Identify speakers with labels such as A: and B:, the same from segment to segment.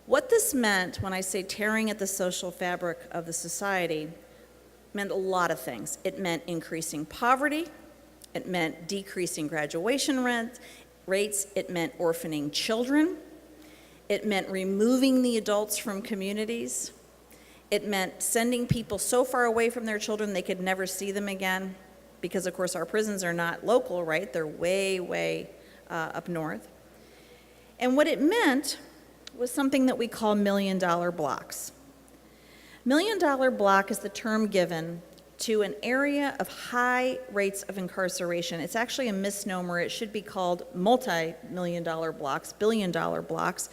A: What this meant, when I say tearing at the social fabric of the society, meant a lot of things. It meant increasing poverty. It meant decreasing graduation rates. It meant orphaning children. It meant removing the adults from communities. It meant sending people so far away from their children they could never see them again, because of course our prisons are not local, right? They're way, way up north. And what it meant was something that we call million-dollar blocks. Million-dollar block is the term given to an area of high rates of incarceration. It's actually a misnomer. It should be called multi-million-dollar blocks, billion-dollar blocks.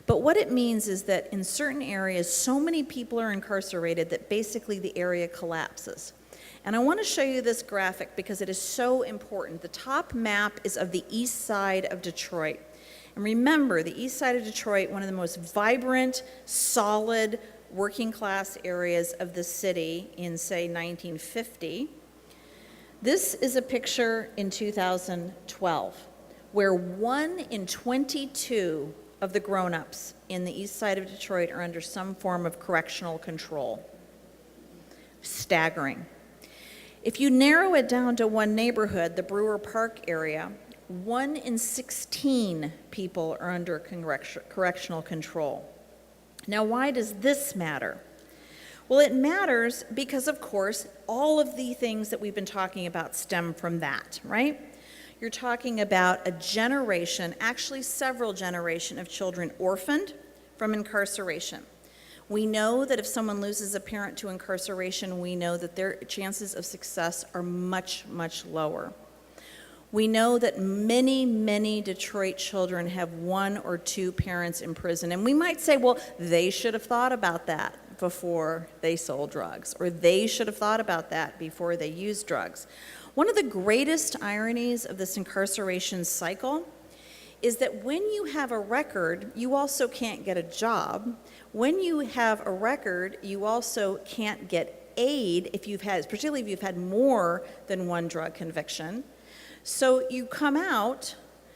A: But what it means is that in certain areas, so many people are incarcerated that basically the area collapses. And I want to show you this graphic because it is so important. The top map is of the east side of Detroit. And remember, the east side of Detroit, one of the most vibrant, solid, working class areas of the city in, say, 1950. This is a picture in 2012, where 1 in 22 of the grown-ups in the east side of Detroit are under some form of correctional control. Staggering. If you narrow it down to one neighborhood, the Brewer Park area, 1 in 16 people are under correctional control. Now, why does this matter? Well, it matters because, of course, all of the things that we've been talking about stem from that, right? You're talking about a generation, actually several generations of children orphaned from incarceration. We know that if someone loses a parent to incarceration, we know that their chances of success are much, much lower. We know that many, many Detroit children have 1 or 2 parents in prison. And we might say, well, they should have thought about that before they sold drugs, or they should have thought about that before they used drugs. One of the greatest ironies of this incarceration cycle is that when you have a record, you also can't get a job. When you have a record, you also can't get aid if you've had, particularly if you've had more than 1 drug conviction. So you come out,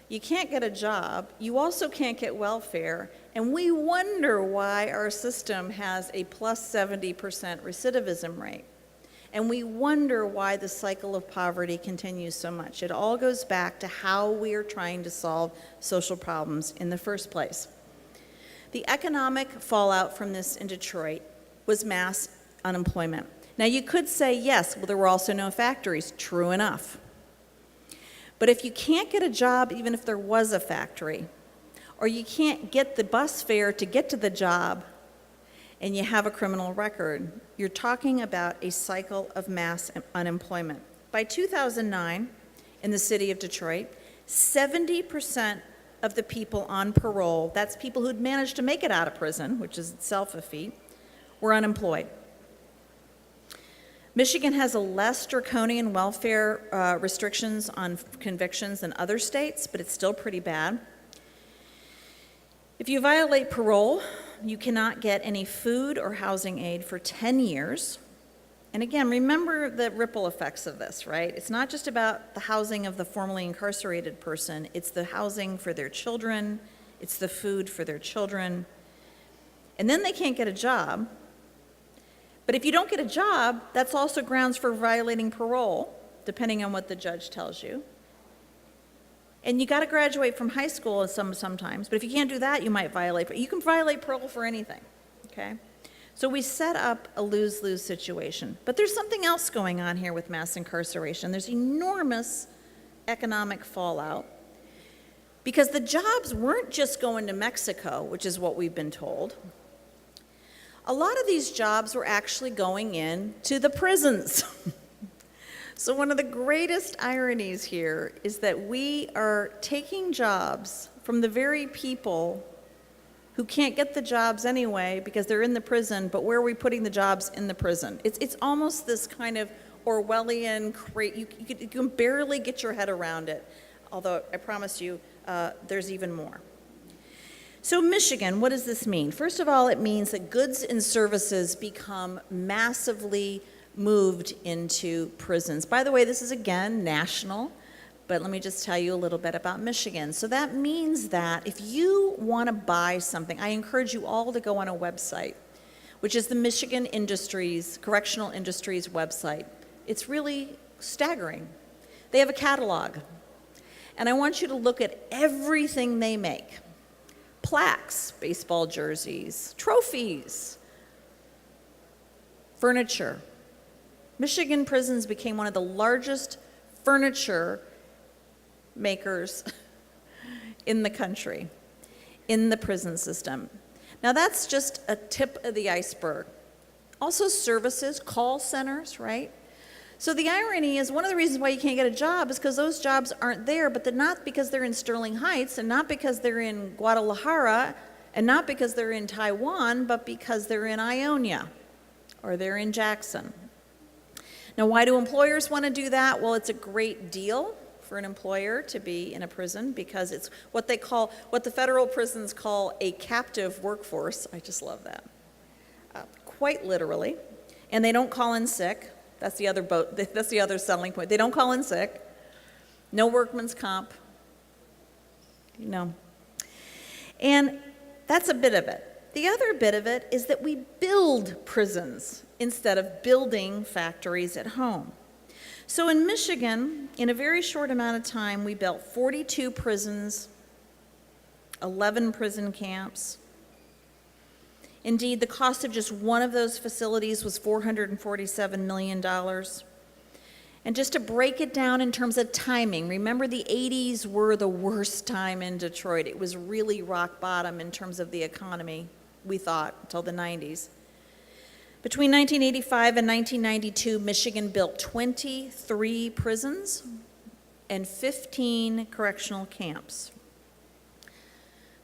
A: you can't get a job, you also can't get welfare, and we wonder why our system has a plus 70% recidivism rate. And we wonder why the cycle of poverty continues so much. It all goes back to how we are trying to solve social problems in the first place. The economic fallout from this in Detroit was mass unemployment. Now you could say, yes, well, there were also no factories. True enough. But if you can't get a job, even if there was a factory, or you can't get the bus fare to get to the job, and you have a criminal record, you're talking about a cycle of mass unemployment. By 2009, in the city of Detroit, 70% of the people on parole, that's people who'd managed to make it out of prison, which is itself a feat, were unemployed. Michigan has a less draconian welfare restrictions on convictions than other states, but it's still pretty bad. If you violate parole, you cannot get any food or housing aid for 10 years. And again, remember the ripple effects of this, right? It's not just about the housing of the formerly incarcerated person, it's the housing for their children, it's the food for their children. And then they can't get a job. But if you don't get a job, that's also grounds for violating parole, depending on what the judge tells you. And you got to graduate from high school sometimes, but if you can't do that, you might violate. But you can violate parole for anything, okay? So we set up a lose-lose situation. But there's something else going on here with mass incarceration. There's enormous economic fallout because the jobs weren't just going to Mexico, which is what we've been told. A lot of these jobs were actually going in to the prisons. So one of the greatest ironies here is that we are taking jobs from the very people who can't get the jobs anyway because they're in the prison, but where are we putting the jobs? In the prison. It's almost this kind of Orwellian, you can barely get your head around it, although I promise you there's even more. So Michigan, what does this mean? First of all, it means that goods and services become massively moved into prisons. By the way, this is again national. But let me just tell you a little bit about Michigan. So that means that if you want to buy something, I encourage you all to go on a website, which is the Michigan Correctional Industries website. It's really staggering. They have a catalog, and I want you to look at everything they make. Plaques, baseball jerseys, trophies, furniture. Michigan prisons became one of the largest furniture makers in the country, in the prison system. Now that's just a tip of the iceberg. Also services, call centers, right? So the irony is one of the reasons why you can't get a job is because those jobs aren't there, but they're not because they're in Sterling Heights and not because they're in Guadalajara and not because they're in Taiwan, but because they're in Ionia or they're in Jackson. Now, why do employers want to do that? Well, it's a great deal for an employer to be in a prison because it's what the federal prisons call a captive workforce. I just love that. Quite literally. And they don't call in sick. That's the other selling point. They don't call in sick. No workman's comp. No. And that's a bit of it. The other bit of it is that we build prisons instead of building factories at home. So in Michigan, in a very short amount of time, we built 42 prisons, 11 prison camps. Indeed, the cost of just one of those facilities was $447 million. And just to break it down in terms of timing, remember the 80s were the worst time in Detroit. It was really rock bottom in terms of the economy, we thought, until the 90s. Between 1985 and 1992, Michigan built 23 prisons and 15 correctional camps.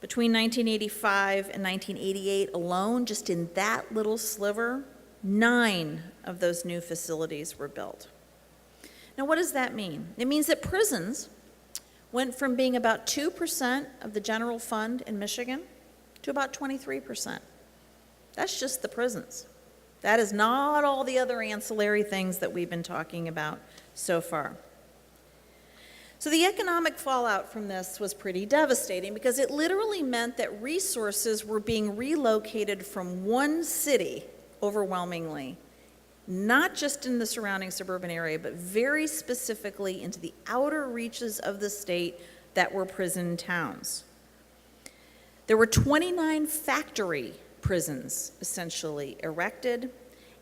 A: Between 1985 and 1988 alone, just in that little sliver, 9 of those new facilities were built. Now, what does that mean? It means that prisons went from being about 2% of the general fund in Michigan to about 23%. That's just the prisons. That is not all the other ancillary things that we've been talking about so far. So the economic fallout from this was pretty devastating because it literally meant that resources were being relocated from one city, overwhelmingly, not just in the surrounding suburban area, but very specifically into the outer reaches of the state that were prison towns. There were 29 factory prisons essentially erected,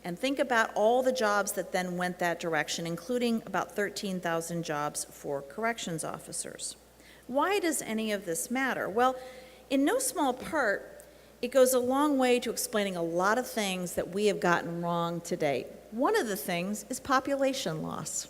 A: and think about all the jobs that then went that direction, including about 13,000 jobs for corrections officers. Why does any of this matter? Well, in no small part, it goes a long way to explaining a lot of things that we have gotten wrong to date. One of the things is population loss.